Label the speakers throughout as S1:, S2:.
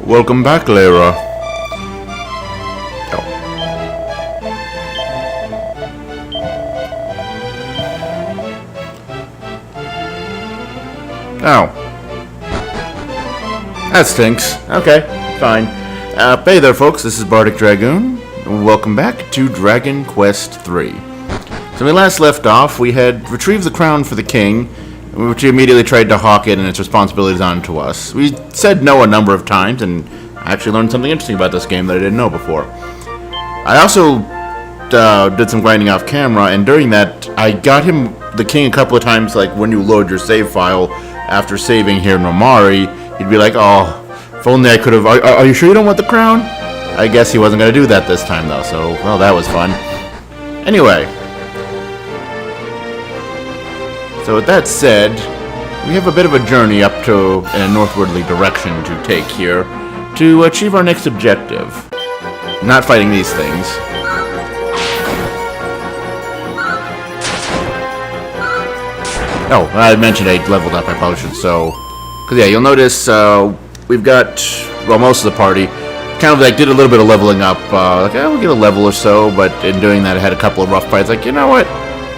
S1: Welcome back, Lara. Oh. Oh. That stinks. Okay, fine. Hey there, folks. This is Bardic Dragoon. Welcome back to Dragon Quest III. So when we last left off, we had retrieved the crown for the king, which he immediately tried to hawk it and its responsibilities onto us. We said no a number of times, and I actually learned something interesting about this game that I didn't know before. I also did some grinding off camera, and during that, I got him, the king, a couple of times, like when you load your save file after saving here in Romari, he'd be like, oh, if only I could have, are you sure you don't want the crown? I guess he wasn't going to do that this time, though, so, well, that was fun. Anyway. So with that said, we have a bit of a journey up to in a northwardly direction to take here to achieve our next objective. Not fighting these things. Oh, I mentioned I leveled up, I probably should, so... Because yeah, you'll notice we've got, well, most of the party kind of like did a little bit of leveling up, like, we'll get a level or so, but in doing that I had a couple of rough fights, like, you know what?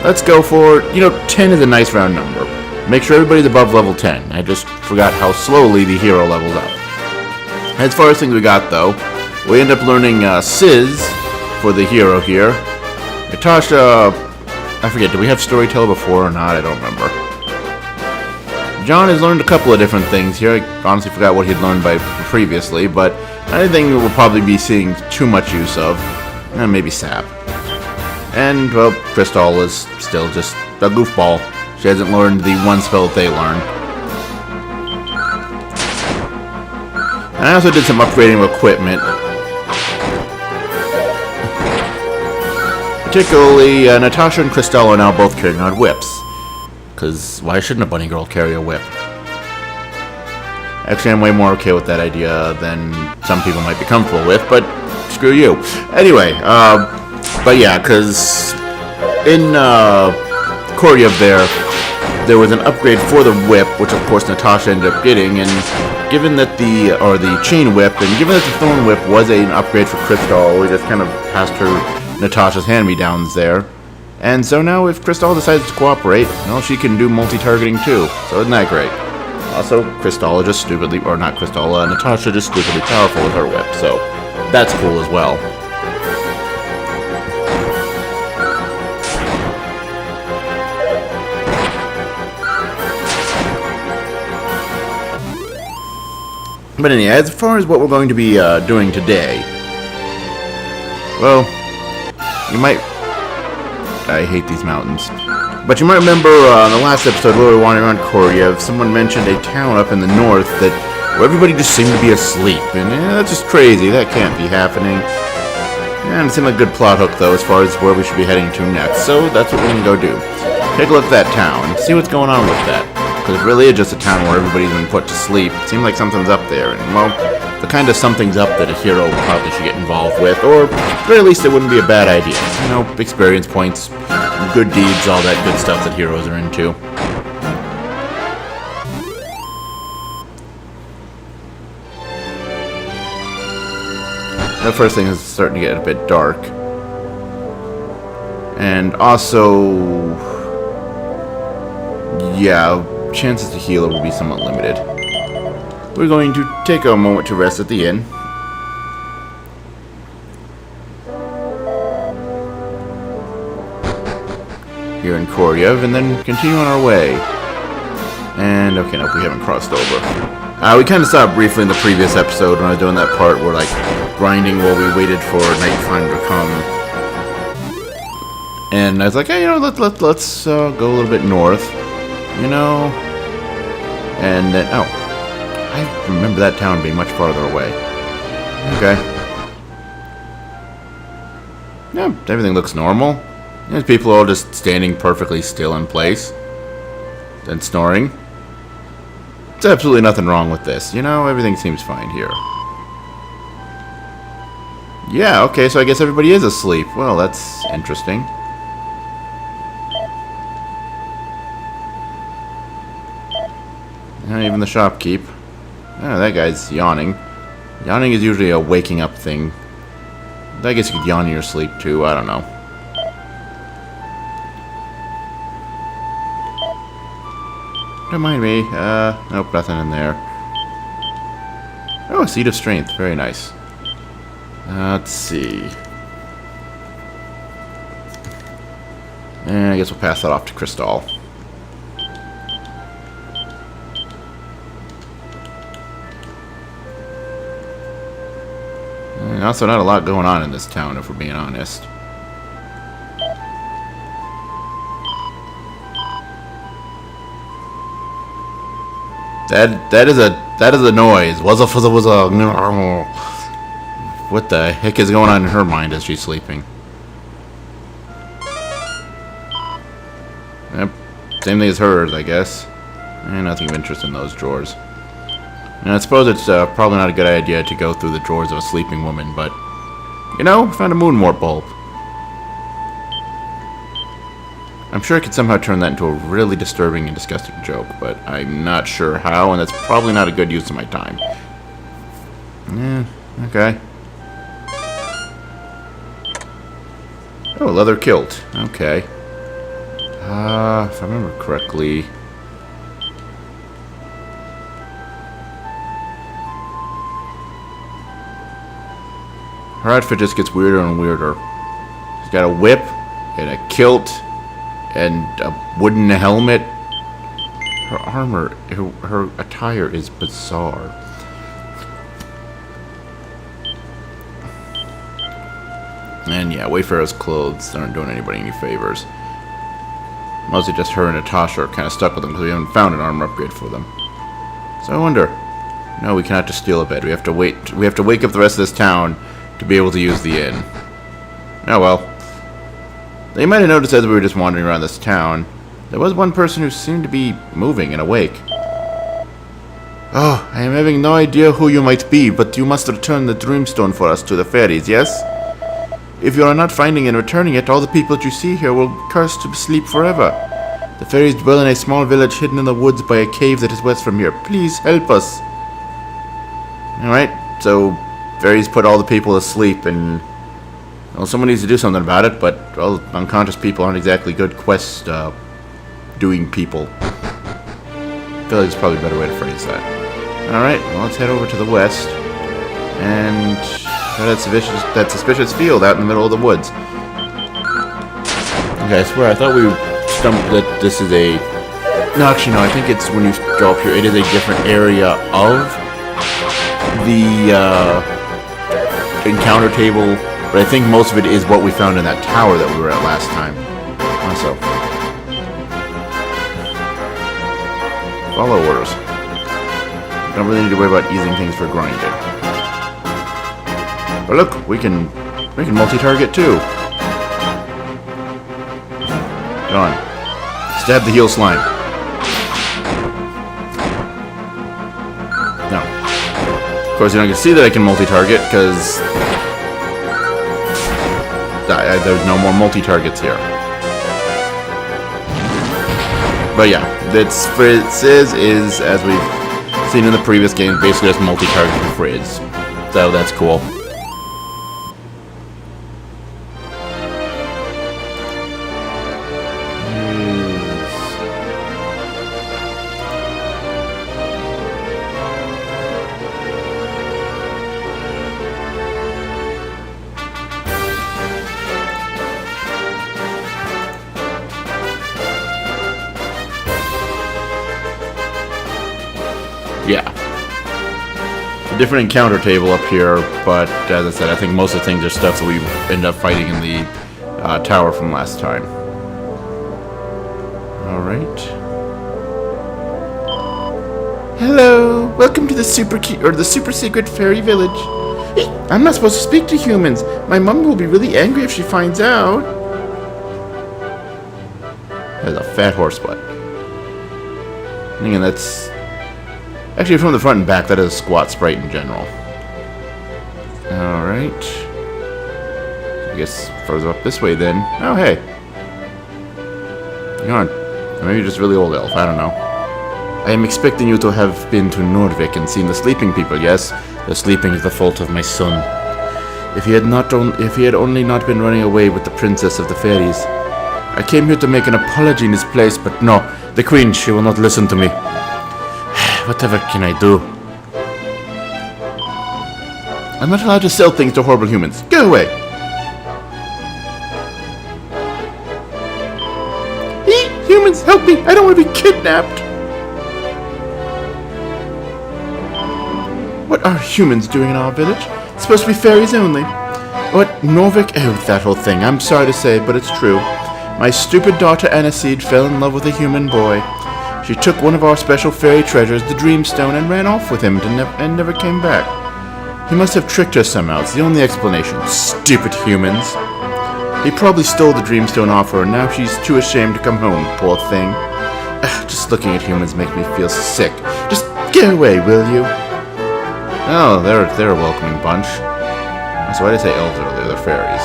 S1: Let's go for, 10 is a nice round number. Make sure everybody's above level 10. I just forgot how slowly the hero levels up. As far as things we got, though, we end up learning Sizz for the hero here. Natasha, I forget, did we have Storyteller before or not? I don't remember. John has learned a couple of different things here. I honestly forgot what he'd learned previously, but I think we'll probably be seeing too much use of. Maybe Sap. And, well, Crystal is still just a goofball. She hasn't learned the one spell that they learned. And I also did some upgrading of equipment. Particularly, Natasha and Crystal are now both carrying on whips. Because why shouldn't a bunny girl carry a whip? Actually, I'm way more okay with that idea than some people might be comfortable with, but screw you. Anyway, but yeah, because in Koryev there was an upgrade for the whip, which of course Natasha ended up getting, and given that the chain whip, and given that the thorn whip was an upgrade for Crystal, we just kind of passed her Natasha's hand-me-downs there. And so now if Crystal decides to cooperate, well, she can do multi-targeting too, so isn't that great? Also, Crystal just stupidly, or not Crystal, Natasha just stupidly powerful with her whip, so that's cool as well. But anyway, as far as what we're going to be doing today, well, you might... I hate these mountains. But you might remember in the last episode where we were wandering around Koryev, someone mentioned a town up in the north where everybody just seemed to be asleep. And that's just crazy. That can't be happening. And it seemed like a good plot hook, though, as far as where we should be heading to next. So that's what we're going to go do. Take a look at that town and see what's going on with that. Because it really is just a town where everybody's been put to sleep. It seems like something's up there, and, well, the kind of something's up that a hero probably should get involved with, or at the very least it wouldn't be a bad idea. Experience points, good deeds, all that good stuff that heroes are into. The first thing is starting to get a bit dark. And also... yeah, chances to heal will be somewhat limited. We're going to take a moment to rest at the inn. Here in Koryev, and then continue on our way. And, okay, nope, we haven't crossed over. We kind of saw it briefly in the previous episode when I was doing that part where, like, grinding while we waited for nighttime to come. And I was like, hey, let's go a little bit north. And then, oh, I remember that town being much farther away. Okay. Yeah, everything looks normal. There's people all just standing perfectly still in place. And snoring. There's absolutely nothing wrong with this. Everything seems fine here. Yeah, okay, so I guess everybody is asleep. Well, that's interesting. Even the shopkeep. Oh, that guy's yawning. Yawning is usually a waking up thing. I guess you could yawn in your sleep too, I don't know. Don't mind me. Nope, nothing in there. Oh, a seed of strength. Very nice. Let's see. And I guess we'll pass that off to Crystal. And also not a lot going on in this town, if we're being honest. That is a noise. Was a. What the heck is going on in her mind as she's sleeping? Yep, same thing as hers, I guess. Nothing of interest in those drawers. And I suppose it's probably not a good idea to go through the drawers of a sleeping woman, but you know, found a moon warp bulb. I'm sure I could somehow turn that into a really disturbing and disgusting joke, but I'm not sure how, and that's probably not a good use of my time. Yeah, okay. Oh, a leather kilt. Okay. If I remember correctly... her outfit just gets weirder and weirder. She's got a whip, and a kilt, and a wooden helmet. Her armor, her attire is bizarre. And yeah, Wayfarer's clothes aren't doing anybody any favors. Mostly just her and Natasha are kind of stuck with them because we haven't found an armor upgrade for them. So I wonder. No, we cannot just steal a bed. We have to wait. We have to wake up the rest of this town to be able to use the inn. Oh well. They might have noticed as we were just wandering around this town, there was one person who seemed to be moving and awake. Oh, I am having no idea who you might be, but you must return the Dreamstone for us to the Faeries, yes? If you are not finding and returning it, all the people that you see here will curse to sleep forever. The Faeries dwell in a small village hidden in the woods by a cave that is west from here. Please help us. Alright, so Faeries put all the people to sleep, and well, someone needs to do something about it, but well, unconscious people aren't exactly good quest doing people. I feel like there's probably a better way to phrase that. Alright, well, let's head over to the west and that suspicious field out in the middle of the woods. Okay, I swear I thought we stumbled that this is a... No, actually no, I think it's when you go up here, it is a different area of the encounter table, but I think most of it is what we found in that tower that we were at last time. Also, follow orders. Don't really need to worry about easing things for grinding. But look, we can multi-target too. Go on. Stab the heel slime. No. Of course, you're not going to see that I can multi-target because there's no more multi-targets here. But yeah, that's Frizz is, as we've seen in the previous game, basically just multi-targeting Frizz. So that's cool. Yeah. A different encounter table up here, but as I said, I think most of the things are stuff that we end up fighting in the tower from last time. Alright. Hello! Welcome to the super secret fairy village. Hey, I'm not supposed to speak to humans. My mom will be really angry if she finds out. That's a fat horse butt. Again, that's... Actually, from the front and back, that is a squat sprite in general. Alright. I guess further up this way then. Oh, hey. Hang on. Or maybe you're just really old elf. I don't know. I am expecting you to have been to Norvik and seen the sleeping people, yes? The sleeping is the fault of my son. If he had only not been running away with the princess of the fairies. I came here to make an apology in his place, but no. The queen, she will not listen to me. Whatever can I do? I'm not allowed to sell things to horrible humans. Go away! Humans, help me! I don't want to be kidnapped! What are humans doing in our village? It's supposed to be fairies only. What, Norvik? Oh, that whole thing. I'm sorry to say, but it's true. My stupid daughter Aniseed fell in love with a human boy. She took one of our special fairy treasures, the Dreamstone, and ran off with him and never came back. He must have tricked her somehow. It's the only explanation. Stupid humans. He probably stole the Dreamstone off her, and now she's too ashamed to come home, poor thing. Just looking at humans makes me feel sick. Just get away, will you? Oh, they're a welcoming bunch. So why did I say elves earlier? They're fairies.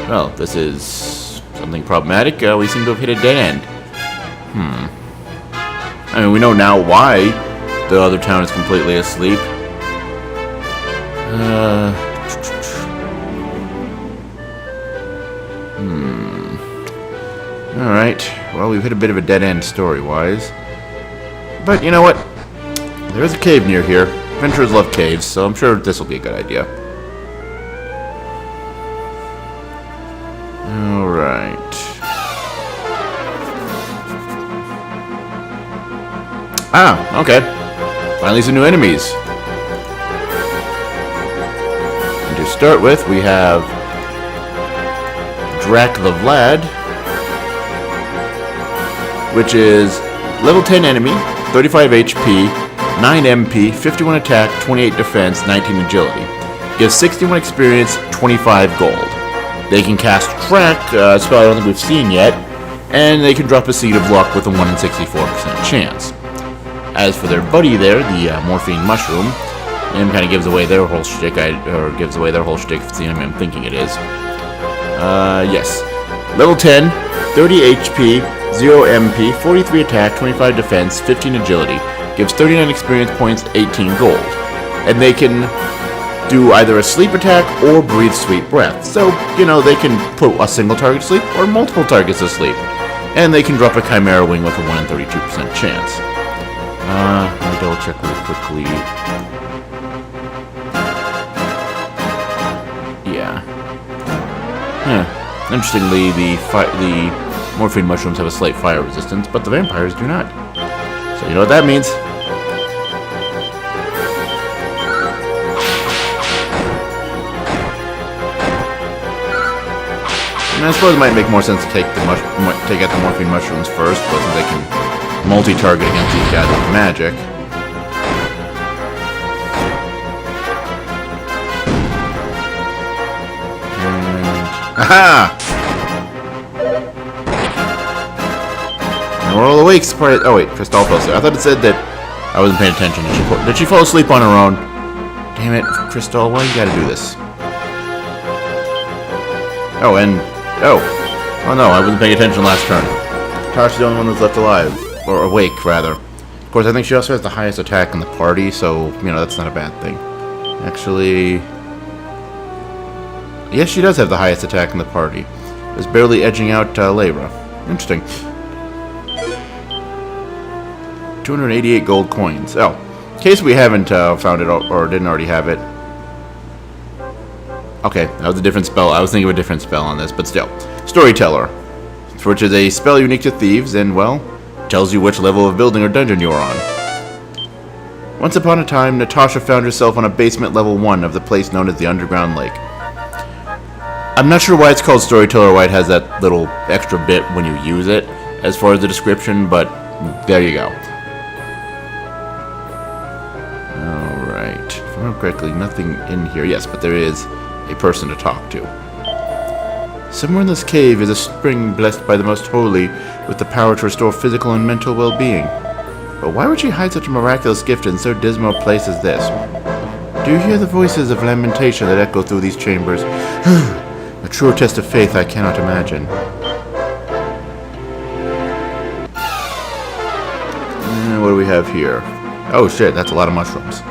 S1: Well, this is something problematic. We seem to have hit a dead end. I mean, we know now why the other town is completely asleep. Alright. Well, we've hit a bit of a dead end story-wise. But you know what? There is a cave near here. Adventurers love caves, so I'm sure this will be a good idea. Alright. Ah, okay. Finally some new enemies. And to start with, we have Drac the Vlad, which is level 10 enemy, 35 HP, 9 MP, 51 attack, 28 defense, 19 agility. Gives 61 experience, 25 gold. They can cast Track, a spell I don't think we've seen yet, and they can drop a Seed of Luck with a 1 in 64% chance. As for their buddy there, the Morphine Mushroom, him kind of gives away their whole shtick, gives away their whole shtick if it's the enemy I'm thinking it is. Yes. Level 10, 30 HP, 0 MP, 43 attack, 25 defense, 15 agility. Gives 39 experience points, 18 gold. And they can do either a sleep attack or breathe sweet breath. So, you know, they can put a single target to sleep or multiple targets to sleep. And they can drop a Chimera Wing with a 1 in 32% chance. Let me double check really quickly. Yeah. Interestingly, the Morphine Mushrooms have a slight fire resistance, but the vampires do not. So you know what that means. And I suppose it might make more sense to take out the Morphine Mushrooms first, but they can multi-target against these guys with magic. Aha! And we're all awake. Oh wait, Crystal fell asleep. I thought it said that I wasn't paying attention. Did she fall asleep on her own? Damn it, Crystal, why you gotta do this? Oh, and... Oh no, I wasn't paying attention last turn. Tasha's the only one that's left alive. Or awake, rather. Of course, I think she also has the highest attack in the party, so, you know, that's not a bad thing. Actually... Yes, she does have the highest attack in the party. Is barely edging out Layra. Interesting. 288 gold coins. Oh, in case we haven't found it or didn't already have it. Okay, that was a different spell. I was thinking of a different spell on this, but still. Storyteller, which is a spell unique to thieves and, well, tells you which level of building or dungeon you are on. Once upon a time, Natasha found herself on a basement level 1 of the place known as the Underground Lake. I'm not sure why it's called Storyteller, why it has that little extra bit when you use it, as far as the description, but there you go. Alright. If I remember correctly, nothing in here. Yes, but there is a person to talk to. Somewhere in this cave is a spring blessed by the Most Holy with the power to restore physical and mental well-being. But why would she hide such a miraculous gift in so dismal a place as this? Do you hear the voices of lamentation that echo through these chambers? A truer test of faith I cannot imagine. What do we have here? Oh shit, that's a lot of mushrooms.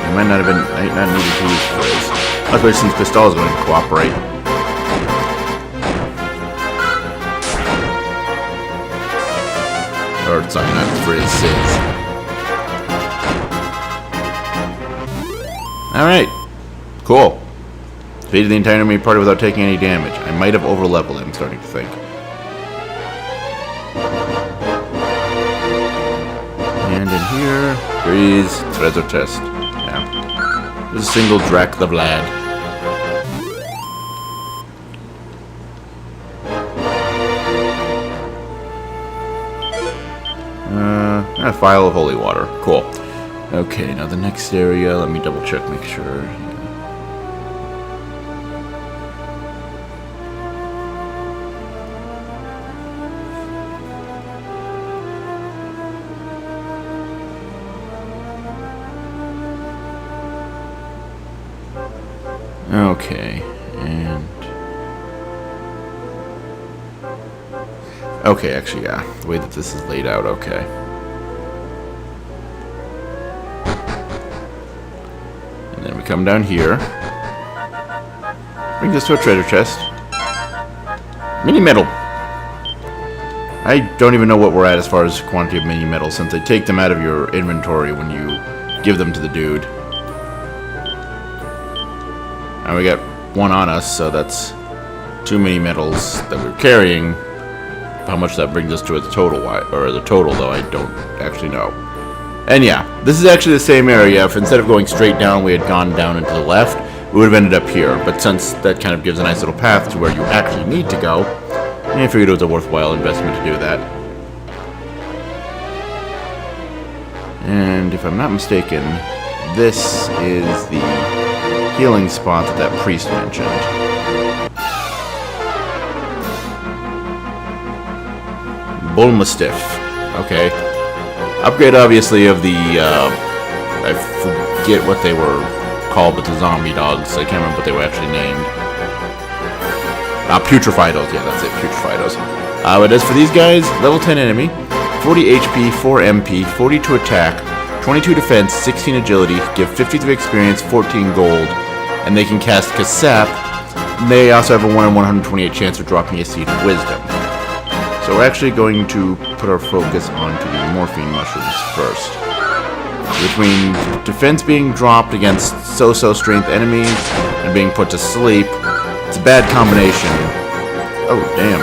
S1: I might not have been, I not needed to use Frizz. Especially since Crystal is going to cooperate. Or, sorry, not Frizz, Alright. Cool. Defeated the entire enemy party without taking any damage. I might have over-leveled, I'm starting to think. And in here, Breeze, treasure chest. Yeah. There's a single Drac the Vlad. A vial of holy water. Cool. Okay, now the next area, let me double check, make sure. Okay, and... Okay, actually, yeah. The way that this is laid out, okay. And then we come down here. Brings us to a treasure chest. Mini metal. I don't even know what we're at as far as quantity of mini metal, since they take them out of your inventory when you give them to the dude. And we got one on us, so that's 2 mini metals that we're carrying. How much that brings us to the total, though, I don't actually know. And yeah, this is actually the same area. If instead of going straight down, we had gone down and to the left, we would have ended up here. But since that kind of gives a nice little path to where you actually need to go, I figured it was a worthwhile investment to do that. And if I'm not mistaken, this is the healing spot that priest mentioned. Bullmastiff. Okay. Upgrade, obviously, of the, I forget what they were called, but the zombie dogs. I can't remember what they were actually named. Putrefidos. Yeah, that's it. Putrefidos. But as for these guys, level 10 enemy, 40 HP, 4 MP, 42 attack, 22 defense, 16 agility, give 53 experience, 14 gold, and they can cast Kasap. They also have a 1 in 128 chance of dropping a Seed of Wisdom. So we're actually going to put our focus onto the morphine mushrooms first. Between defense being dropped against so-so strength enemies and being put to sleep, it's a bad combination. Oh, damn.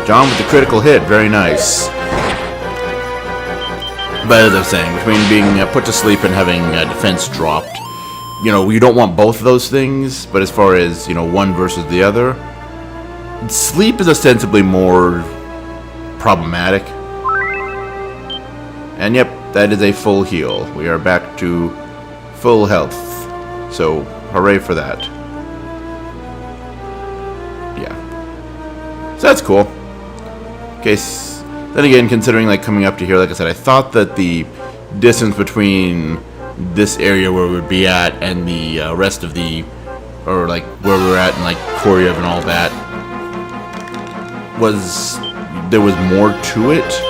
S1: John with the critical hit, very nice. But as I was saying, between being put to sleep and having defense dropped, you know, you don't want both of those things, but as far as, you know, one versus the other, sleep is ostensibly more problematic. And yep, that is a full heal. We are back to full health. So, hooray for that. Yeah. So that's cool. Okay, then again, considering like coming up to here, like I said, I thought that the distance between this area where we would be at and the rest of the, or like where we were at and like Koryev and all that, was, there was more to it,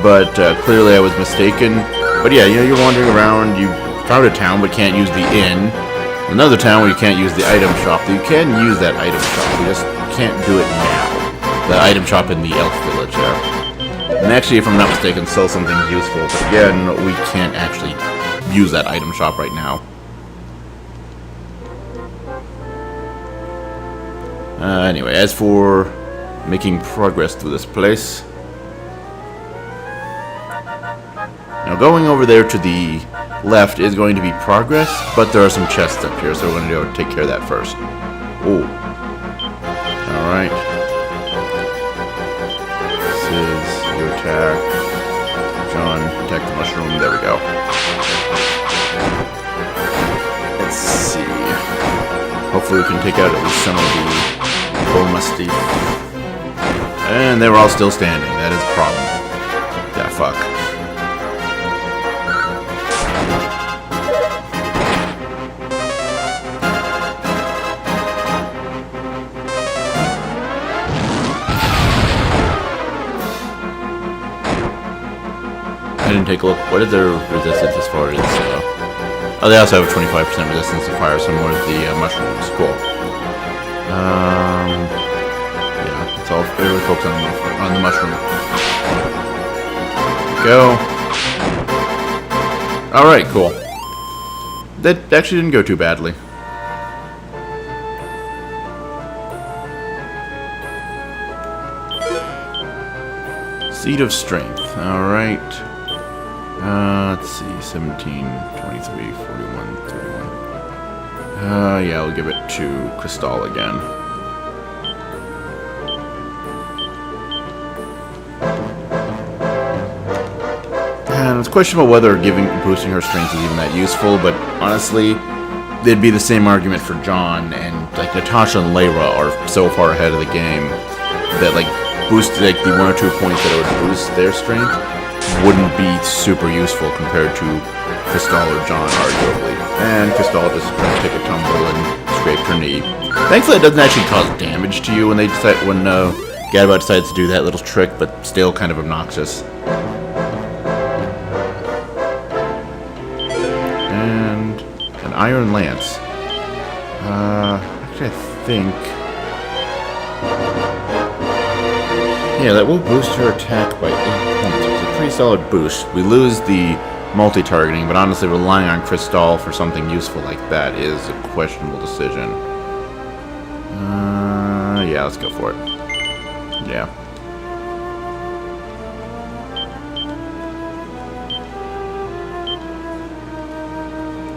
S1: but clearly I was mistaken. But yeah, you know, you're wandering around, you found a town but can't use the inn, another town where you can't use the item shop. You can use that item shop, you just can't do it now. The item shop in the elf village there. And actually, if I'm not mistaken, sell something useful, but again, we can't actually use that item shop right now. Anyway, as for making progress through this place, now going over there to the left is going to be progress, but there are some chests up here, so we're going to go take care of that first. Oh, all right. This is your attack. John, attack the mushroom. There we go. Let's see. Hopefully we can take out at least some of the Bullmastiff. And they were all still standing. That is a problem. Yeah, fuck. take a look. What is their resistance as far as... oh, they also have 25% resistance to fire, similar to the mushrooms. Cool. Yeah, it's all really focused on the mushroom. Go. Alright, cool. That actually didn't go too badly. Seed of Strength. Alright. Let's see. 17, 23, 41, 31. Yeah, I'll give it to Crystal again. And it's questionable whether boosting her strength is even that useful, but honestly, it'd be the same argument for John, and like Natasha and Layra are so far ahead of the game that like boost like the 1 or 2 points that it would boost their strength wouldn't be super useful compared to Crystal or John, arguably. And Crystal just take a tumble and scrape her knee. Thankfully, it doesn't actually cause damage to you when Gadabot decides to do that little trick, but still kind of obnoxious. And an Iron Lance. Actually, I think... yeah, that will boost her attack by 8 points. It's a pretty solid boost. We lose the multi-targeting, but honestly, relying on Crystal for something useful like that is a questionable decision. Yeah, let's go for it. Yeah.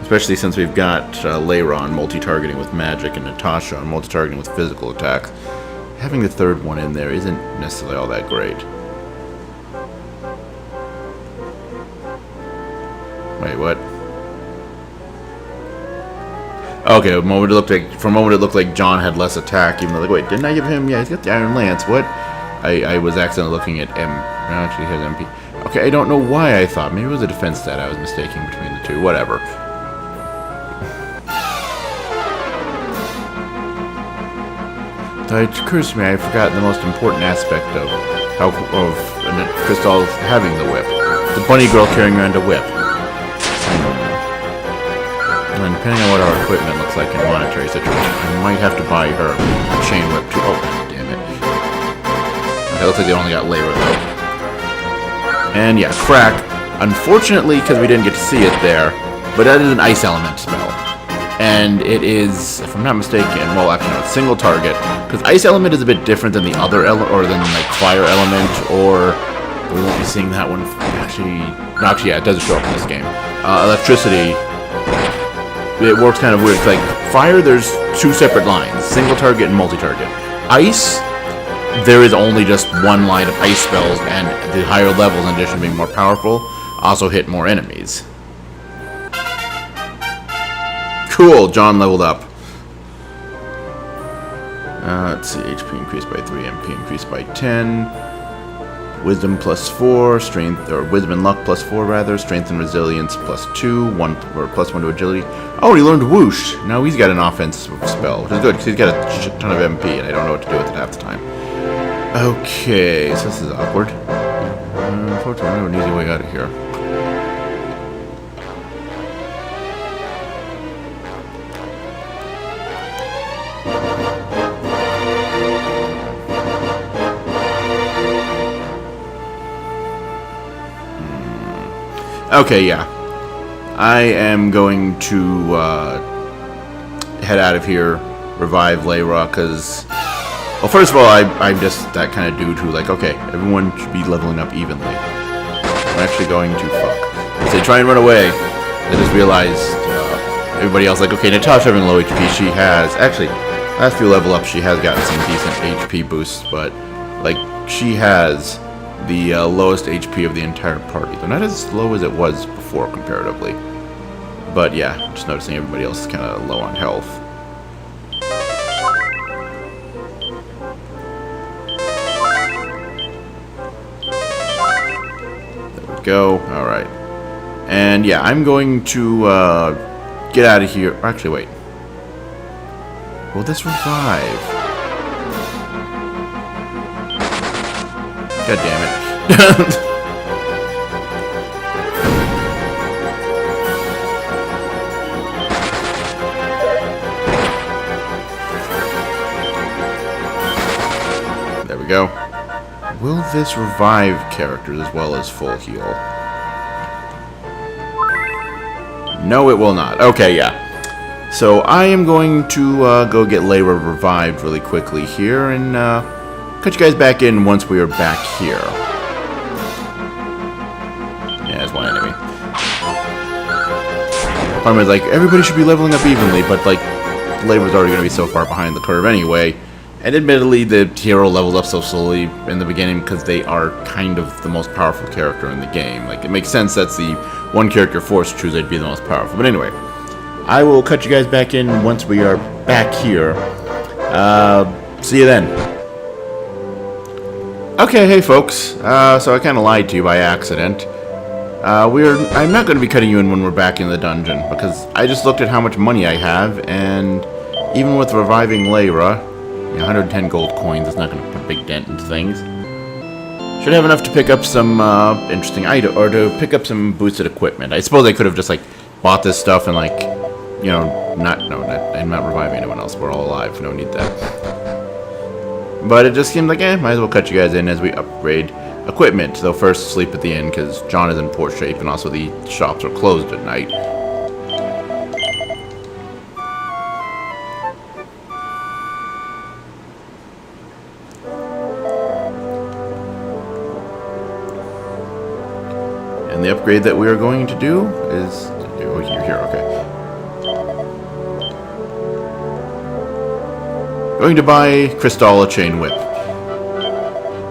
S1: Especially since we've got Layra on multi-targeting with magic and Natasha on multi-targeting with physical attacks. Having the third one in there isn't necessarily all that great. Wait, what? Okay, for a moment it looked like John had less attack, even though, like, wait, didn't I give him? Yeah, he's got the Iron Lance. What? I was accidentally looking at M. No, actually, he has MP. Okay, I don't know why I thought. Maybe it was a defense stat I was mistaking between the two. Whatever. It occurs to me I've forgotten the most important aspect of Crystal having the whip. The bunny girl carrying around a whip. And depending on what our equipment looks like in a monetary situation, I might have to buy her a chain whip too. Oh, damn it. Okay, looks like they only got Layra though. And yeah, Crack. Unfortunately, because we didn't get to see it there, but that is an ice element spell. And it is, if I'm not mistaken, well, actually no, it's single target. Because ice element is a bit different than the other or than like fire element, or we won't be seeing that one. Actually, yeah, it does show up in this game. Electricity. It works kind of weird. It's like fire, there's 2 separate lines, single target and multi-target. Ice, there is only just one line of ice spells, and the higher levels, in addition to being more powerful, also hit more enemies. Cool, John leveled up. Let's see, HP increased by 3, MP increased by 10. Wisdom plus 4, strength, or wisdom and luck plus 4 rather, strength and resilience plus 2, plus 1 to agility. Oh, he learned whoosh. Now he's got an offensive spell, which is good because he's got a shit ton of MP, and I don't know what to do with it half the time. Okay, so this is awkward. Unfortunately, I don't have an easy way out of here. Okay, yeah. I am going to head out of here, revive Layra, because... well, first of all, I'm just that kind of dude who, like, okay, everyone should be leveling up evenly. I'm actually going to As they try and run away, I just realized everybody else, like, okay, Natasha having low HP, she has... actually, last few level ups, she has gotten some decent HP boosts, but, like, she has... the lowest HP of the entire party. Though not as low as it was before, comparatively. But yeah, just noticing everybody else is kind of low on health. There we go. Alright. And yeah, I'm going to get out of here. Actually, wait. Will this revive? God damn it. go. Will this revive characters as well as full heal? No, it will not. Okay, yeah. So I am going to go get Layra revived really quickly here, and cut you guys back in once we are back here. Yeah, there's one enemy. Problem is, like, everybody should be leveling up evenly, but, like, Layra's already going to be so far behind the curve anyway. And admittedly, the hero leveled up so slowly in the beginning because they are kind of the most powerful character in the game. Like, it makes sense that's the one character forced to choose they'd be the most powerful. But anyway, I will cut you guys back in once we are back here. See you then. Okay, hey folks. So I kind of lied to you by accident. I'm not going to be cutting you in when we're back in the dungeon, because I just looked at how much money I have, and even with reviving Layra, 110 gold coins is not going to put a big dent into things. Should have enough to pick up some interesting item, or to pick up some boosted equipment. I suppose I could have just, like, bought this stuff and, like, you know, I'm not reviving anyone else. We're all alive. No need that. But it just seemed like, might as well cut you guys in as we upgrade equipment. They'll first sleep at the inn because John is in poor shape, and also the shops are closed at night. And the upgrade that we are going to do is... Oh, you're here, okay. Going to buy Crystalla Chain Whip.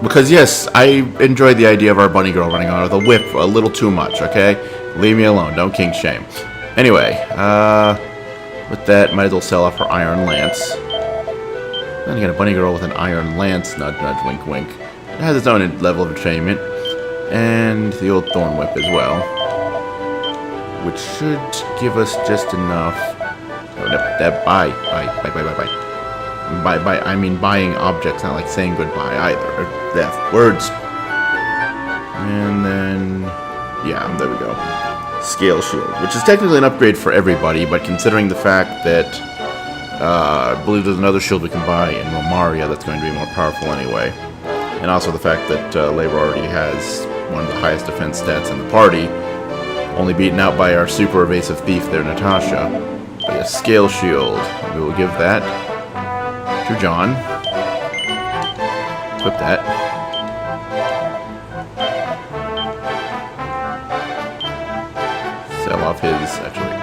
S1: Because, yes, I enjoyed the idea of our bunny girl running on with a whip a little too much, okay? Leave me alone. Don't kink shame. Anyway, with that, might as well sell off her Iron Lance. Then you got a bunny girl with an Iron Lance, nudge, nudge, wink, wink. It has its own level of entertainment. And the old Thorn Whip as well. Which should give us just enough... Oh, no, that... Bye, I mean buying objects, not like saying goodbye either. Words. And then... Yeah, there we go. Scale Shield, which is technically an upgrade for everybody, but considering the fact that... I believe there's another shield we can buy in Romaria that's going to be more powerful anyway. And also the fact that Layra already has one of the highest defense stats in the party, only beaten out by our super evasive thief there, Natasha. But a Scale Shield. We will give that to John. Equip that. Sell off his, actually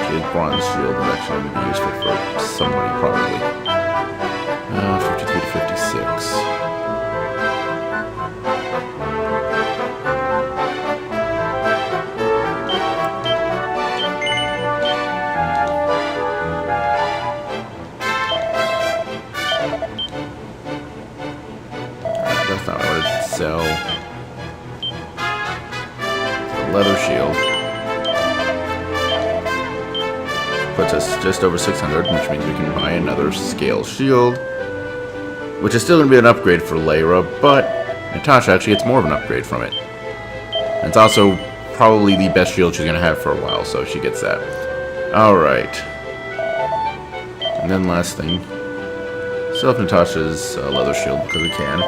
S1: his bronze shield is actually going to be useful for somebody, probably. 53 to 56. That's not what I wanted to sell. Leather shield. Puts us just over 600, which means we can buy another scale shield. Which is still going to be an upgrade for Layra, but Natasha actually gets more of an upgrade from it. And it's also probably the best shield she's going to have for a while, so she gets that. Alright. And then last thing. Sell off Natasha's leather shield because we can.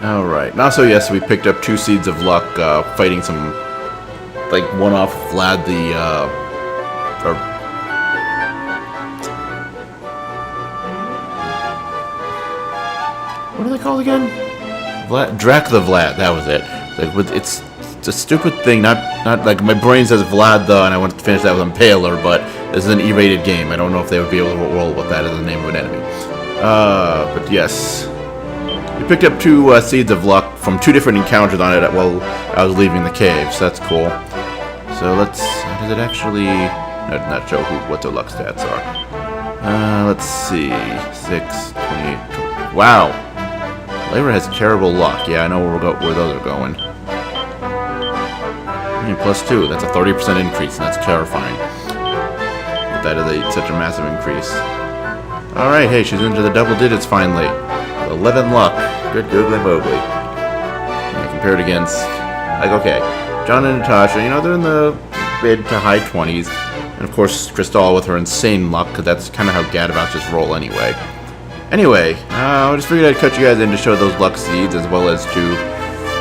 S1: Alright. And also, yes, we picked up 2 Seeds of Luck fighting some, like, one-off Vlad the, what are they called again? Drac the Vlad, that was it. It's a stupid thing, not like my brain says Vlad the, and I want to finish that with Impaler, but this is an E-rated game. I don't know if they would be able to roll with that as the name of an enemy. But yes. We picked up 2 Seeds of Luck from 2 different encounters on it while I was leaving the cave, so that's cool. So let's, how does it actually, not show what the luck stats are. Let's see, 6, 28, wow. Layra has terrible luck. Yeah, I know where those are going. +2. That's a 30% increase, and that's terrifying. But that is such a massive increase. Alright, hey, she's into the double digits finally. 11 luck. Good googly moogly. And compared against... Like, okay, John and Natasha, you know, they're in the mid to high 20s. And of course, Crystal with her insane luck, because that's kind of how Gadabouts just roll anyway. Anyway, I just figured I'd cut you guys in to show those luck seeds, as well as to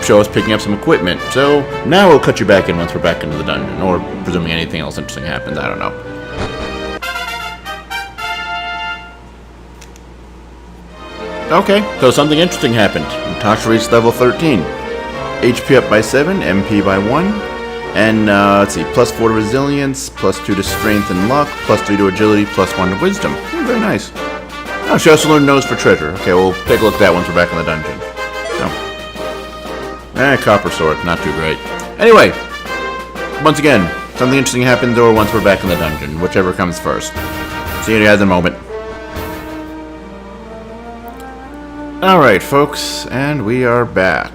S1: show us picking up some equipment. So, now we'll cut you back in once we're back into the dungeon, or presuming anything else interesting happens, I don't know. Okay, so something interesting happened. Natasha reached level 13. HP up by 7, MP by 1, and let's see, plus 4 to resilience, plus 2 to strength and luck, plus 3 to agility, plus 1 to wisdom. Very nice. Oh, she also learned nose for treasure. Okay, we'll take a look at that once we're back in the dungeon. Oh. Copper sword, not too great. Anyway, once again, something interesting happens or once we're back in the dungeon, whichever comes first. See you guys in a moment. Alright, folks, and we are back.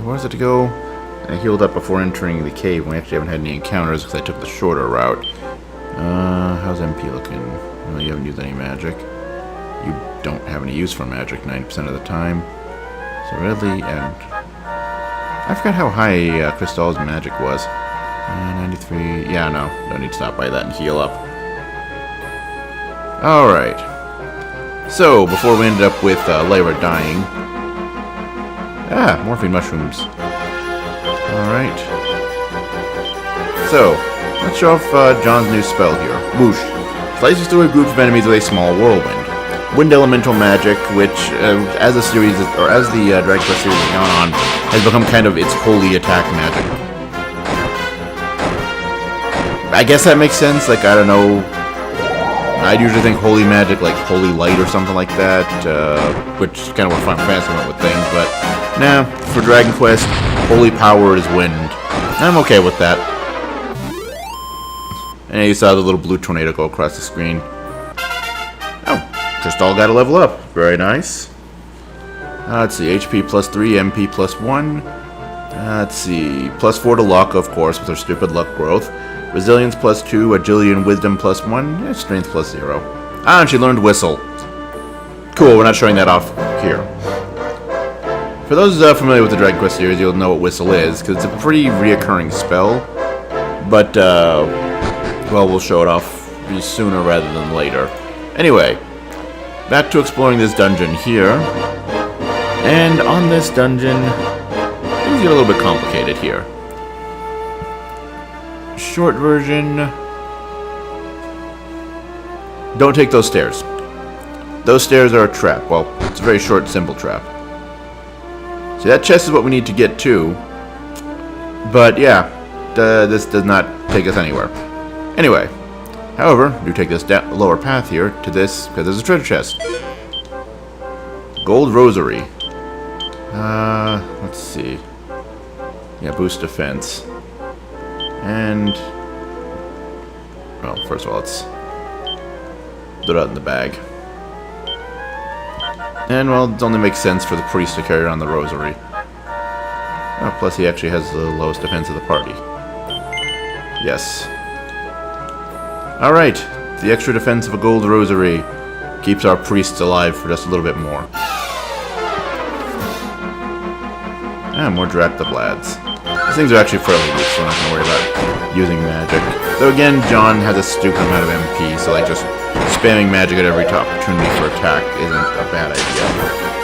S1: Where is it to go? I healed up before entering the cave. We actually haven't had any encounters because I took the shorter route. How's MP looking? Well, you haven't used any magic. You don't have any use for magic 90% of the time. So really, and I forgot how high Crystal's magic was. 93. Yeah, no, don't need to stop by that and heal up. Alright. So, before we ended up with Lyra dying... morphine mushrooms. Alright. So, let's show off John's new spell here. Whoosh. Slices through a group of enemies with a small whirlwind. Wind elemental magic, which, as the series, or as the Dragon Quest series has gone on, has become kind of its holy attack magic. I guess that makes sense. Like, I don't know. I'd usually think holy magic, like holy light or something like that, which is kind of what Final Fantasy went with things, but nah, for Dragon Quest, holy power is wind. I'm okay with that. And you saw the little blue tornado go across the screen. Oh, Crystal got a level up. Very nice. Let's see, HP plus 3, MP plus 1. Let's see, plus 4 to luck, of course, with her stupid luck growth. Resilience plus 2, agility and wisdom plus 1, strength plus 0. Ah, and she learned whistle. Cool, we're not showing that off here. For those familiar with the Dragon Quest series, you'll know what whistle is, because it's a pretty reoccurring spell. But, well, we'll show it off sooner rather than later. Anyway, back to exploring this dungeon here. And on this dungeon, things get a little bit complicated here. Short version, don't take those stairs. Those stairs are a trap. Well, it's a very short, simple trap. See, that chest is what we need to get to. But yeah, this does not take us anywhere. Anyway, however, do take this lower path here to this, because there's a treasure chest. Gold rosary. Let's see. Yeah, boost defense. And, well, first of all, let's throw it out in the bag. And, well, it only makes sense for the priest to carry around the rosary. Oh, plus he actually has the lowest defense of the party. Yes. Alright, the extra defense of a gold rosary keeps our priests alive for just a little bit more. Ah, more Dractoblads. These things are actually fairly weak, so I'm not going to worry about using magic. Though again, John has a stupid amount of MP, so like just spamming magic at every opportunity for attack isn't a bad idea.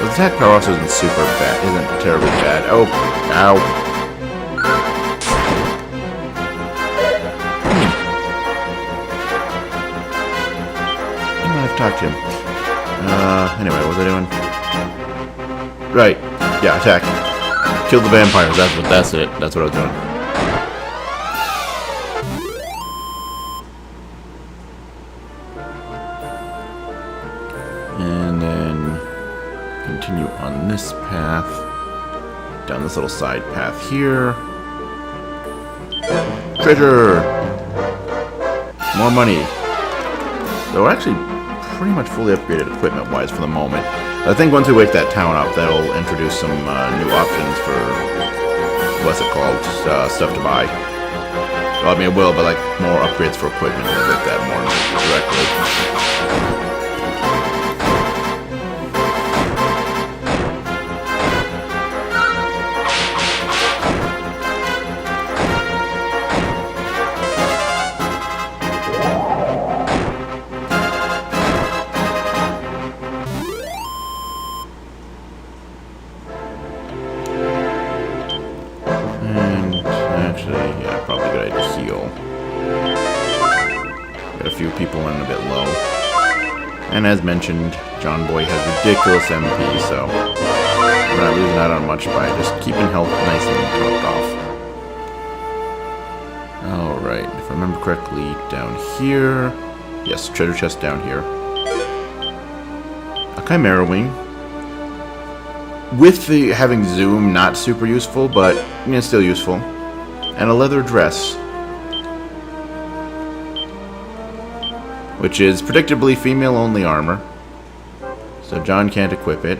S1: The attack power also isn't super bad, isn't terribly bad. Oh, ow. I might have talked to him. Anyway, what was I doing? Right, yeah, attack. Kill the vampires, that's it. That's what I was doing. And then continue on this path. Down this little side path here. Treasure! More money. So we're actually pretty much fully upgraded equipment-wise for the moment. I think once we wake that town up, that'll introduce some new options for, what's it called, stuff to buy. Well, I mean, it will, but like more upgrades for equipment and like that more directly. actually, yeah, probably a good idea to heal. Got a few people running a bit low. And as mentioned, John Boy has ridiculous MP, so we're not losing out on much by just keeping health nice and topped off. Alright, if I remember correctly, down here... Yes, treasure chest down here. A Chimera Wing. With the having zoom, not super useful, but still useful. And a leather dress. Which is predictably female-only armor. So John can't equip it.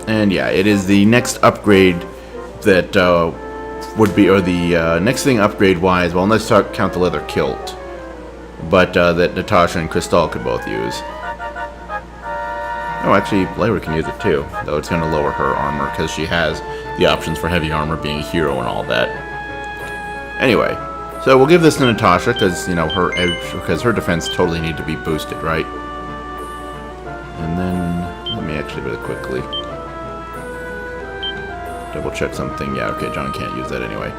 S1: And yeah, it is the next upgrade that would be, or the next thing upgrade-wise, well, let's count the leather kilt. But that Natasha and Crystal could both use. Oh, actually, Lyra can use it too, though it's going to lower her armor because she has the options for heavy armor, being a hero and all that. Anyway, so we'll give this to Natasha because her defense totally need to be boosted, right? And then let me actually really quickly double check something. Yeah, okay, John can't use that anyway.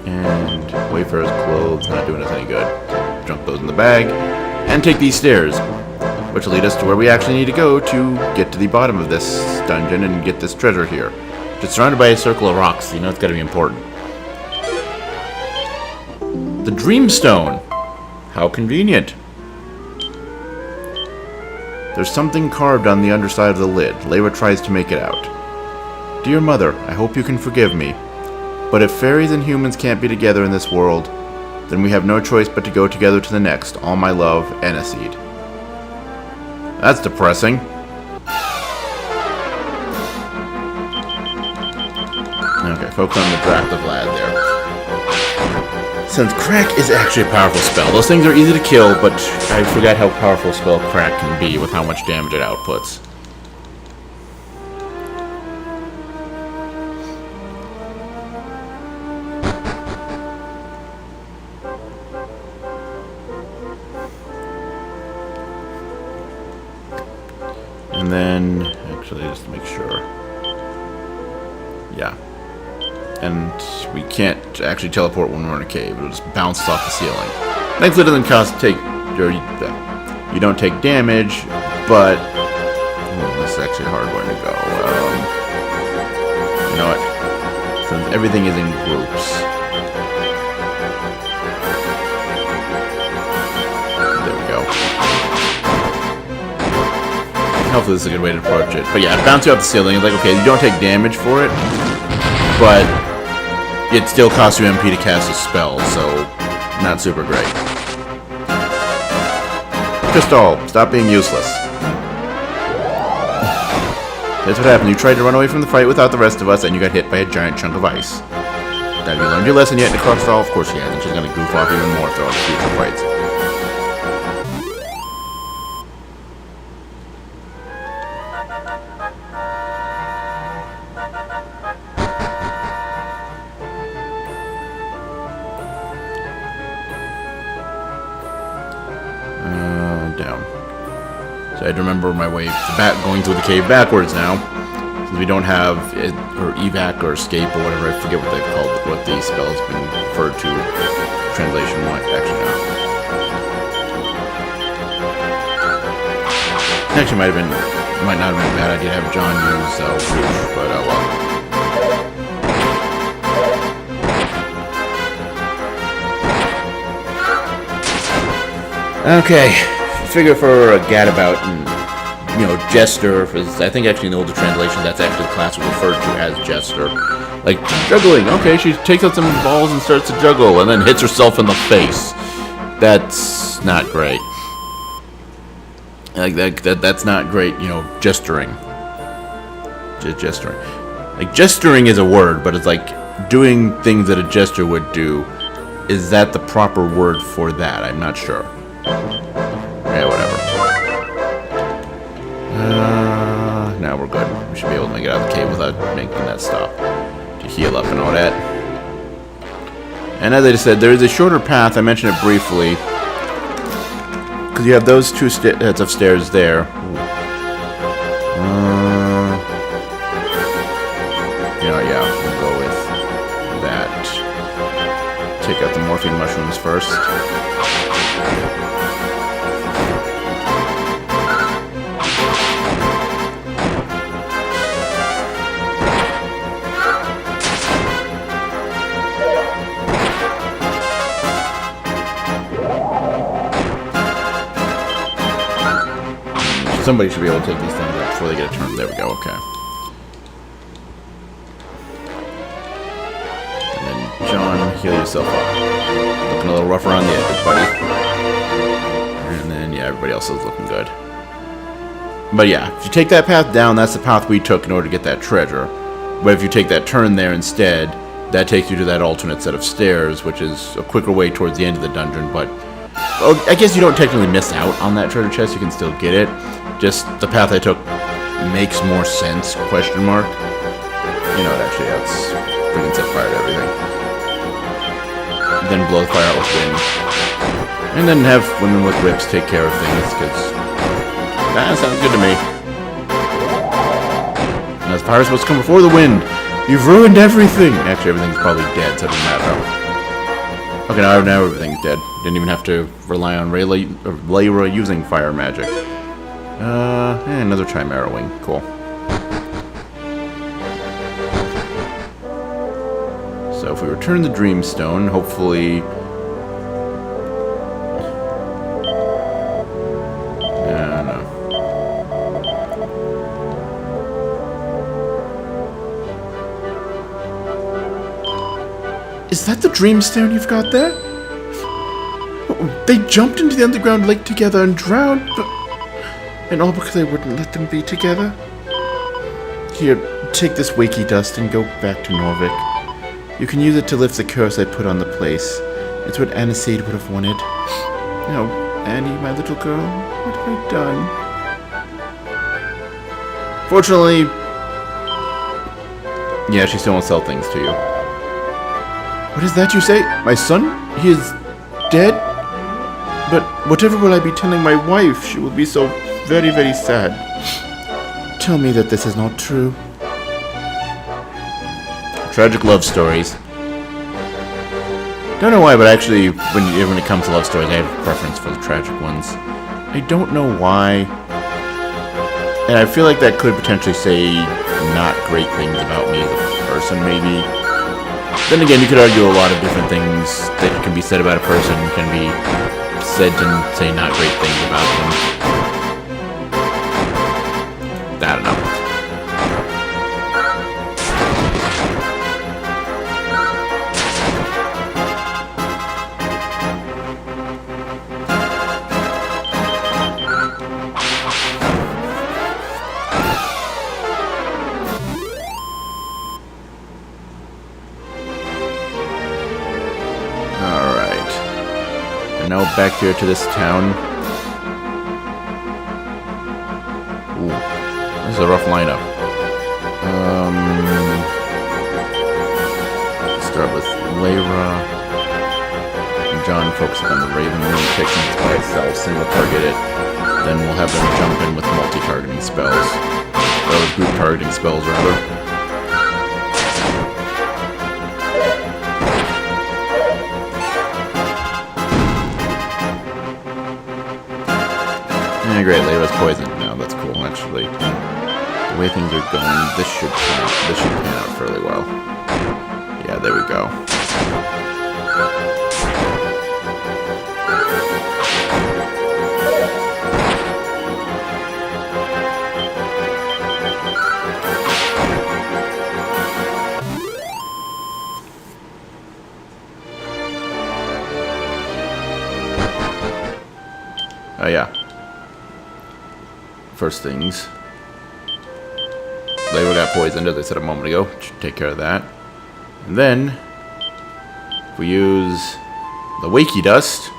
S1: And Wayfarer's clothes, not doing us any good. Dump those in the bag. And take these stairs, which will lead us to where we actually need to go to get to the bottom of this dungeon and get this treasure here. It's surrounded by a circle of rocks, so you know it's got to be important. The Dreamstone! How convenient. There's something carved on the underside of the lid. Lyra tries to make it out. Dear Mother, I hope you can forgive me. But if fairies and humans can't be together in this world, then we have no choice but to go together to the next. All my love, Aniseed. That's depressing. Okay, focus on the Draft of Vlad there. Since Crack is actually a powerful spell, those things are easy to kill, but I forgot how powerful a spell Crack can be with how much damage it outputs. And then, actually, just to make sure. Yeah. And we can't actually teleport when we're in a cave. It'll just bounce off the ceiling. Thankfully, it doesn't you don't take damage, but this is actually a hard one to go. You know what? Since everything is in groups. There we go. Hopefully this is a good way to approach it. But yeah, it bounces you off the ceiling. It's like, okay, you don't take damage for it, but it still costs you MP to cast a spell, so not super great. Crystal, stop being useless. That's what happened. You tried to run away from the fight without the rest of us, and you got hit by a giant chunk of ice. Have you learned your lesson yet, Crystal? Of course she hasn't. She's going to goof off even more throughout the future fights. Down. So I had to remember my way going through the cave backwards now, since we don't have it, or evac or escape or whatever. I forget what they've called, what the spell has been referred to translation-wise. Actually, no. Actually, might not have been a bad idea to have John use Rouge, but well. Okay. Figure for a gadabout and, jester, I think actually in the older translations that's actually the class was referred to as jester. Like, juggling, okay, she takes out some balls and starts to juggle and then hits herself in the face. That's not great. Like, that's not great, gesturing. Gesturing. Like, gesturing is a word, but it's like doing things that a jester would do. Is that the proper word for that? I'm not sure. Yeah, whatever. Now we're good. We should be able to make it out of the cave without making that stop to heal up and all that. And as I just said, there is a shorter path. I mentioned it briefly because you have those two sets of stairs there. You know, yeah, we'll go with that. Take out the morphine mushrooms first. Somebody should be able to take these things out before they get a turn. There we go, okay. And then, John, heal yourself up. Looking a little rough around the edges, buddy. And then, yeah, everybody else is looking good. But yeah, if you take that path down, that's the path we took in order to get that treasure. But if you take that turn there instead, that takes you to that alternate set of stairs, which is a quicker way towards the end of the dungeon, but... Well, I guess you don't technically miss out on that treasure chest, you can still get it. Just the path I took makes more sense, question mark. You know what, actually, that's freaking set fire to everything. Then blow the fire out with wind. And then have women with whips take care of things, because that sounds good to me. And as fire is supposed to come before the wind, you've ruined everything! Actually, everything's probably dead, so it doesn't matter. Okay, now everything's dead. Didn't even have to rely on Layra using fire magic. Another Chimera Wing. Cool. So if we return the Dreamstone, hopefully... no. Is that the Dreamstone you've got there? They jumped into the underground lake together and drowned, but... And all because I wouldn't let them be together? Here, take this wakey dust and go back to Norvik. You can use it to lift the curse I put on the place. It's what Aniseed would have wanted. Now, Annie, my little girl, what have I done? Fortunately... Yeah, she still won't sell things to you. What is that you say? My son? He is dead? But whatever will I be telling my wife? She will be so very, very sad. Tell me that this is not true. Tragic love stories. Don't know why, but actually, when it comes to love stories, I have a preference for the tragic ones. I don't know why. And I feel like that could potentially say not great things about me as a person, maybe. Then again, you could argue a lot of different things that can be said about a person can be said to say not great things about them. I don't know. Alright. And now back here to this town. Ooh. This is a rough lineup. Start with Layra. And John focusing on the Raven Wing, taking it by itself, single target it. Then we'll have them jump in with multi-targeting spells. Or group targeting spells, rather. Yeah, great, Layra's poisoned now. That's cool, actually. The way things are going, this should pan out fairly well. Yeah, there we go. Oh yeah. First things. Layra got poisoned, as I said a moment ago. Should take care of that. And then, if we use the Wakey Dust,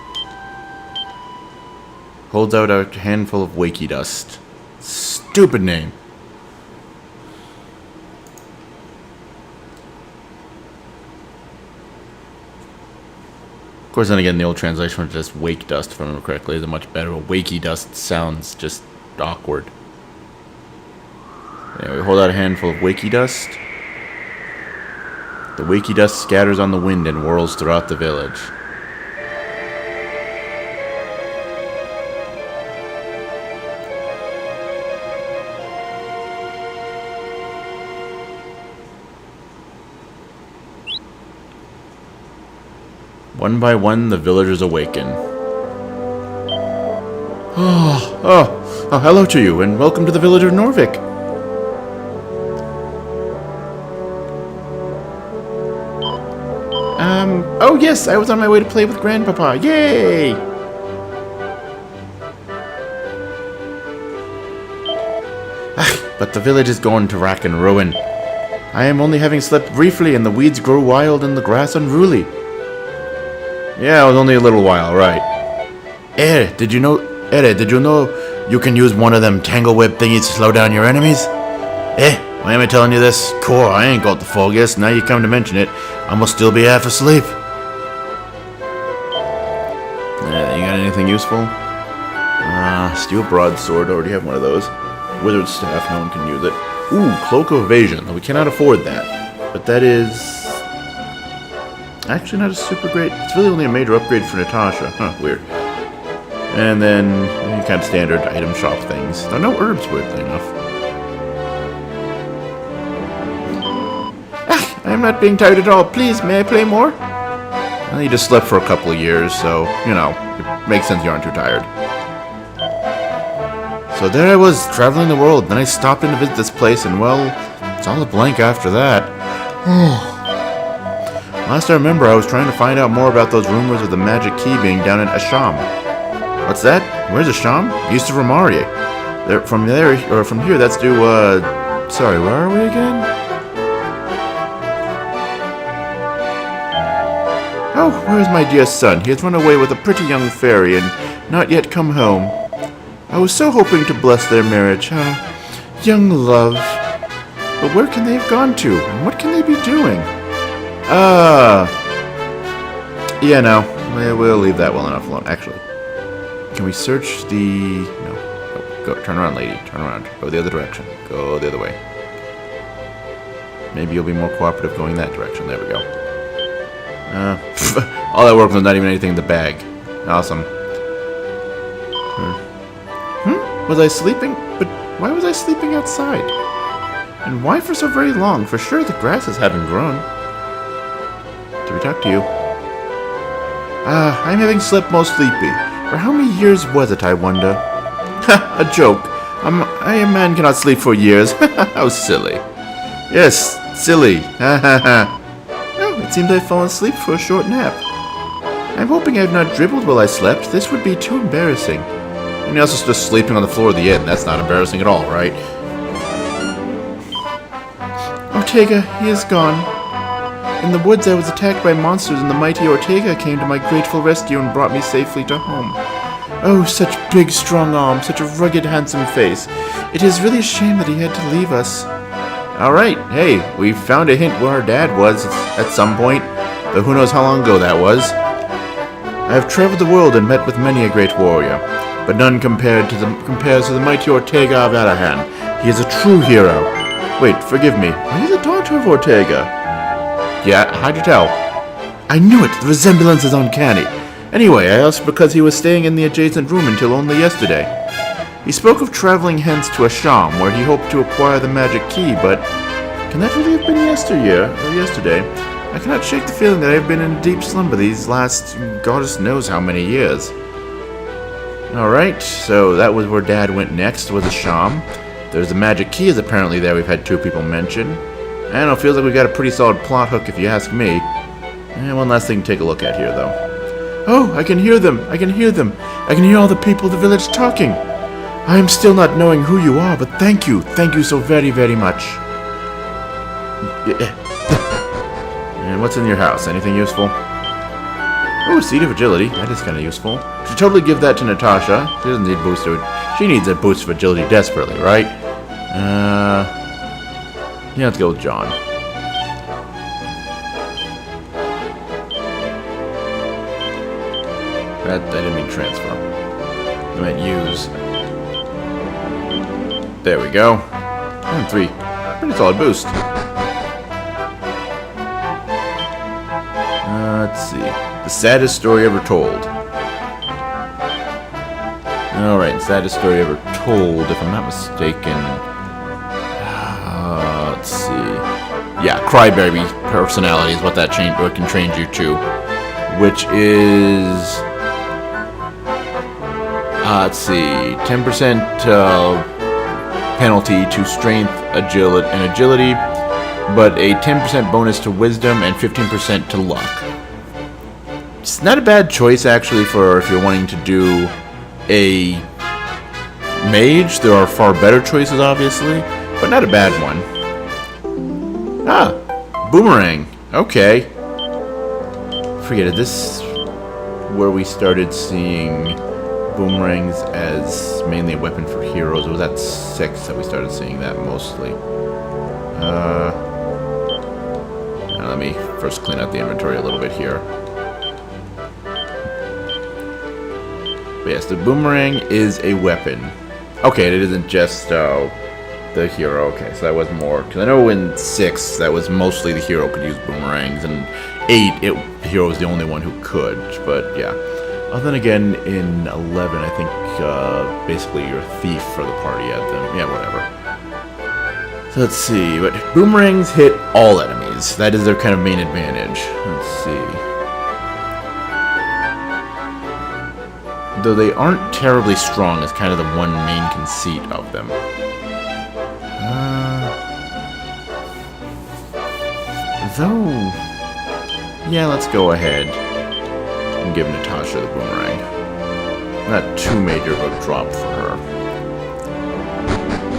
S1: holds out a handful of Wakey Dust. Stupid name. Of course, then again, the old translation was just Wake Dust, if I remember correctly, is a much better. Wakey Dust sounds just awkward. Anyway, hold out a handful of Wakey Dust. The wakey dust scatters on the wind and whirls throughout the village. One by one, the villagers awaken. Oh, hello to you, and welcome to the village of Norvik. Oh yes, I was on my way to play with Grandpapa. Yay! But the village is going to rack and ruin. I am only having slept briefly, and the weeds grow wild and the grass unruly. Yeah, it was only a little while, right? Did you know you can use one of them tangle web thingies to slow down your enemies? Why am I telling you this? Cool, I ain't got the foggiest. Now you come to mention it, I must still be half asleep. You got anything useful? Steel broadsword, already have one of those. Withered staff, no one can use it. Ooh, cloak of evasion. We cannot afford that. But that is actually not a super great. It's really only a major upgrade for Natasha. Huh, weird. And then kind of standard item shop things. There are no herbs, weirdly enough. I am not being tired at all. Please, may I play more? Well, you just slept for a couple of years, so, you know, it makes sense you aren't too tired. So there I was, traveling the world. Then I stopped in to visit this place, and well, it's all a blank after that. Last I remember, I was trying to find out more about those rumors of the magic key being down in Asham. What's that? Where's Asham? East of Romarie. From here, that's due, sorry, where are we again? Oh, where's my dear son? He has run away with a pretty young fairy and not yet come home. I was so hoping to bless their marriage, huh? Young love. But where can they have gone to? And what can they be doing? Yeah, no. We'll leave that well enough alone. Actually, can we search the... No. Go. Turn around, lady. Turn around. Go the other direction. Go the other way. Maybe you'll be more cooperative going that direction. There we go. All that work was not even anything in the bag. Awesome. Was I sleeping? But why was I sleeping outside? And why for so very long? For sure the grasses haven't grown. Did we talk to you? I'm having slept most sleepy. For how many years was it, I wonder? Ha! A joke. A man cannot sleep for years. How silly. Yes, silly. Ha ha ha. Oh, it seems I've fallen asleep for a short nap. I'm hoping I have not dribbled while I slept. This would be too embarrassing. And you're also just sleeping on the floor of the inn. That's not embarrassing at all, right? Ortega, he is gone. In the woods I was attacked by monsters and the mighty Ortega came to my grateful rescue and brought me safely to home. Oh, such big, strong arms, such a rugged, handsome face. It is really a shame that he had to leave us. Alright, hey, we found a hint where our dad was at some point, though who knows how long ago that was. I have traveled the world and met with many a great warrior, but none compares to the mighty Ortega of Arahan. He is a true hero. Wait, forgive me, are you the daughter of Ortega? Yeah, how'd you tell? I knew it, the resemblance is uncanny. Anyway, I asked because he was staying in the adjacent room until only yesterday. He spoke of traveling hence to Asham, where he hoped to acquire the magic key, but can that really have been yesterday? I cannot shake the feeling that I have been in a deep slumber these last, goddess knows how many years. Alright, so that was where Dad went next, was Asham. There's the magic key is apparently there, we've had two people mention. I don't know, feels like we've got a pretty solid plot hook if you ask me. And one last thing to take a look at here, though. Oh, I can hear them! I can hear them! I can hear all the people of the village talking! I am still not knowing who you are, but thank you so very, very much. And what's in your house? Anything useful? Oh, Seed of Agility. That is kind of useful. Should totally give that to Natasha. She doesn't need boost to it. She needs a boost of agility desperately, right? Yeah, let's go with John. I didn't mean transfer. I meant use. There we go. And 3. Pretty solid boost. Let's see. The saddest story ever told. Alright, saddest story ever told, if I'm not mistaken. Let's see. Yeah, Crybaby personality is what that what can change you to. Which is... let's see. 10% penalty to strength and agility, but a 10% bonus to wisdom and 15% to luck. It's not a bad choice, actually, for if you're wanting to do a mage. There are far better choices, obviously, but not a bad one. Ah, boomerang. Okay. Forget it. This where we started seeing boomerangs as mainly a weapon for heroes. Or was that 6 that we started seeing that mostly? Let me first clean out the inventory a little bit here. But yes, the boomerang is a weapon. Okay, it isn't just the hero. Okay, so that was more. Because I know in 6, that was mostly the hero could use boomerangs. And 8, the hero was the only one who could. But yeah. Other than again, in 11, I think basically you're a thief for the party at them. Yeah, whatever. So let's see. But boomerangs hit all enemies. That is their kind of main advantage. Let's see. Though they aren't terribly strong, is kind of the one main conceit of them. Though... yeah, let's go ahead and give Natasha the boomerang. Not too major of a drop for her.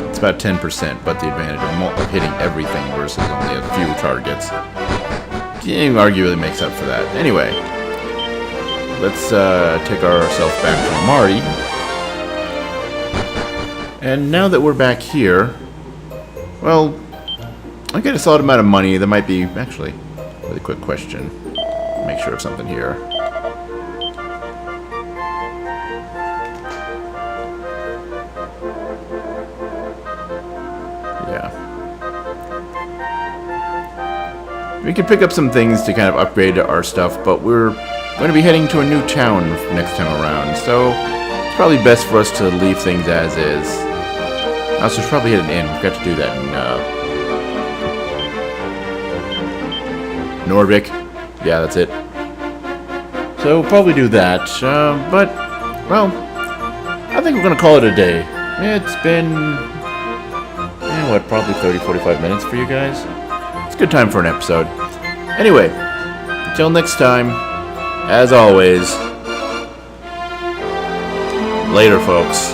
S1: It's about 10%, but the advantage of hitting everything versus only a few targets. Arguably makes up for that. Anyway, let's take ourselves back to Marty. And now that we're back here, well, I get a solid amount of money. That might be, actually, a really quick question. Make sure of something here. Yeah. We can pick up some things to kind of upgrade our stuff, but we're going to be heading to a new town next time around, so it's probably best for us to leave things as is. Also, we should probably hit an inn. We've got to do that in Norvik. Yeah, that's it. So we'll probably do that, but, well, I think we're going to call it a day. It's been, what, probably 30-45 minutes for you guys? It's a good time for an episode. Anyway, until next time, as always, later, folks.